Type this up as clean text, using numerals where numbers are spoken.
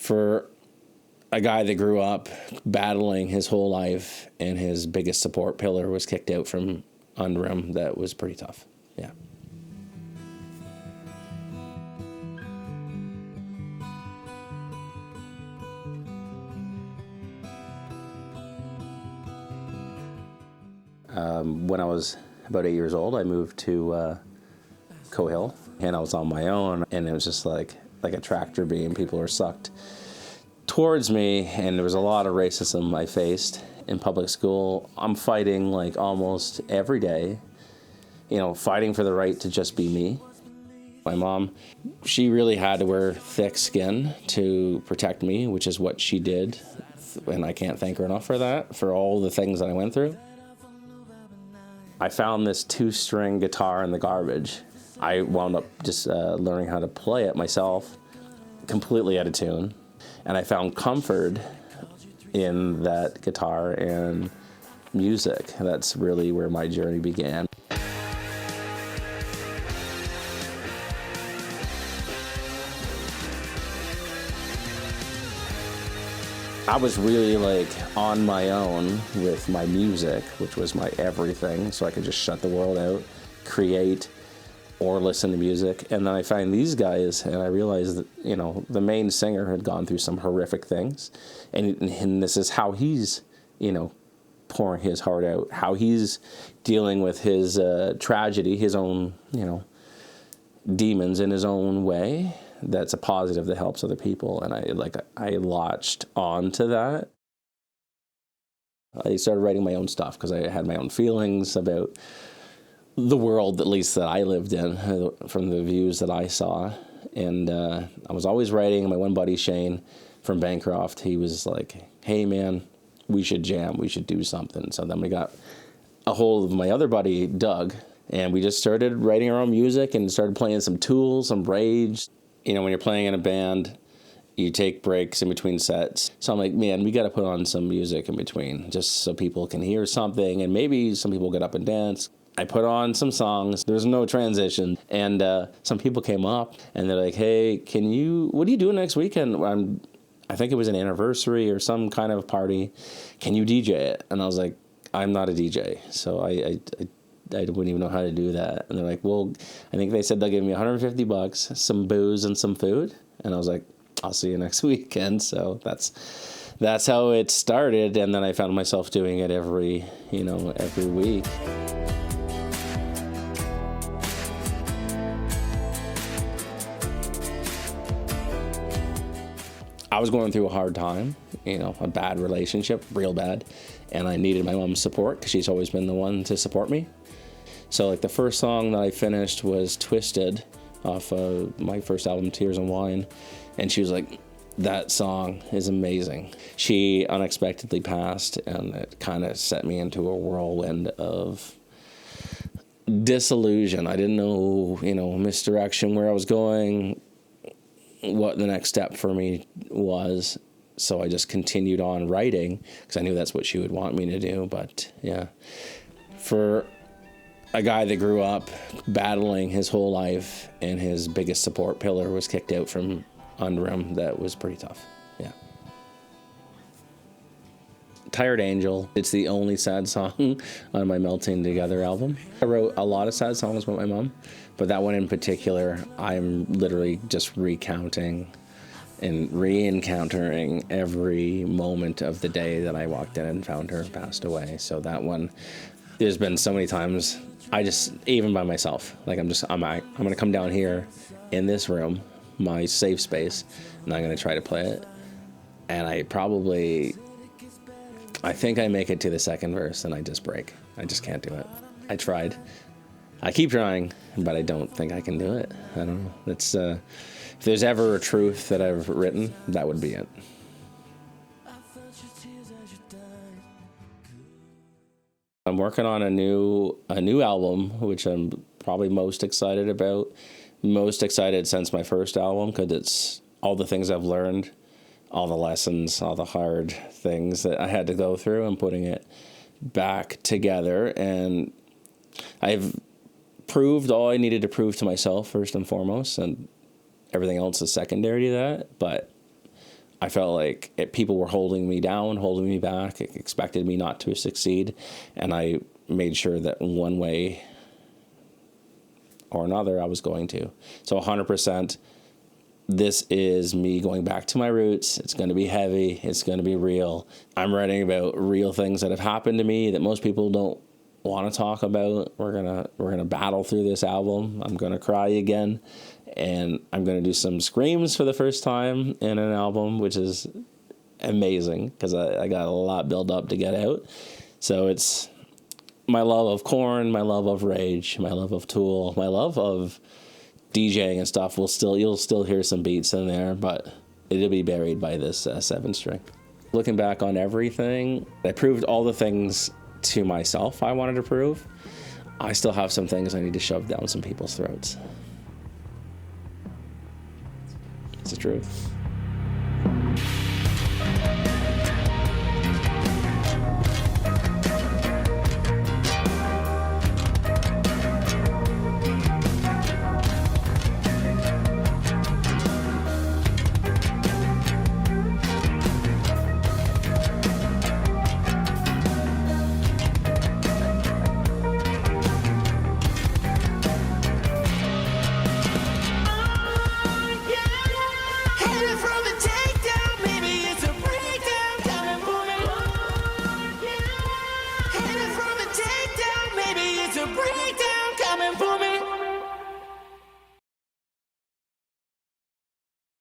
For a guy that grew up battling his whole life and his biggest support pillar was kicked out from under him, that was pretty tough. Yeah. When I was about 8 years old, I moved to Cohill, and I was on my own, and it was just like a tractor beam. People were sucked towards me, and there was a lot of racism I faced in public school. I'm fighting like almost every day, fighting for the right to just be me. My mom, she really had to wear thick skin to protect me, which is what she did, and I can't thank her enough for that, for all the things that I went through. I found this 2-string guitar in the garbage. I wound up just learning how to play it myself, completely out of tune. And I found comfort in that guitar and music. That's really where my journey began. I was really on my own with my music, which was my everything, so I could just shut the world out, create, or listen to music. And then I find these guys, and I realized that, the main singer had gone through some horrific things, and this is how he's, pouring his heart out, how he's dealing with his tragedy, his own, demons in his own way. That's a positive that helps other people, and I latched on to that. I started writing my own stuff because I had my own feelings about the world, at least that I lived in, from the views that I saw. And I was always writing. My one buddy, Shane, from Bancroft, he was like, hey man, we should jam, we should do something. So then we got a hold of my other buddy, Doug, and we just started writing our own music and started playing some Tool, some Rage. When you're playing in a band, you take breaks in between sets. So I'm like, man, we got to put on some music in between just so people can hear something, and maybe some people get up and dance. I put on some songs. There's no transition. And some people came up and they're like, hey, what are you doing next weekend? I think it was an anniversary or some kind of party. Can you DJ it? And I was like, I'm not a DJ. So I wouldn't even know how to do that. And they're like, well, I think they said they'll give me $150, some booze and some food. And I was like, I'll see you next weekend. So that's how it started. And then I found myself doing it every week. I was going through a hard time, a bad relationship, real bad. And I needed my mom's support because she's always been the one to support me. So the first song that I finished was Twisted off of my first album, Tears and Wine. And she was like, that song is amazing. She unexpectedly passed, and it kind of set me into a whirlwind of disillusion. I didn't know, misdirection, where I was going, what the next step for me was. So I just continued on writing because I knew that's what she would want me to do. But yeah, for a guy that grew up battling his whole life and his biggest support pillar was kicked out from under him, that was pretty tough. Yeah. Tired Angel, it's the only sad song on my Melting Together album. I wrote a lot of sad songs about my mom, but that one in particular, I'm literally just recounting and re-encountering every moment of the day that I walked in and found her passed away. So that one, there's been so many times even by myself, I'm going to come down here in this room, my safe space, and I'm going to try to play it. And I think I make it to the second verse and I just break. I just can't do it. I tried. I keep trying, but I don't think I can do it. I don't know. It's, if there's ever a truth that I've written, that would be it. I'm working on a new album, which I'm probably most excited about. Most excited since my first album, because it's all the things I've learned, all the lessons, all the hard things that I had to go through, and putting it back together. And I've proved all I needed to prove to myself, first and foremost, and everything else is secondary to that. But I felt like people were holding me down, holding me back, expected me not to succeed. And I made sure that one way or another I was going to. So 100%, this is me going back to my roots. It's going to be heavy. It's going to be real. I'm writing about real things that have happened to me that most people don't want to talk about. We're gonna battle through this album. I'm gonna cry again, and I'm gonna do some screams for the first time in an album, which is amazing because I got a lot built up to get out. So it's my love of Korn, my love of Rage, my love of Tool, my love of DJing and stuff. You'll still hear some beats in there, but it'll be buried by this 7-string. Looking back on everything, I proved all the things to myself I wanted to prove. I still have some things I need to shove down some people's throats. It's the truth.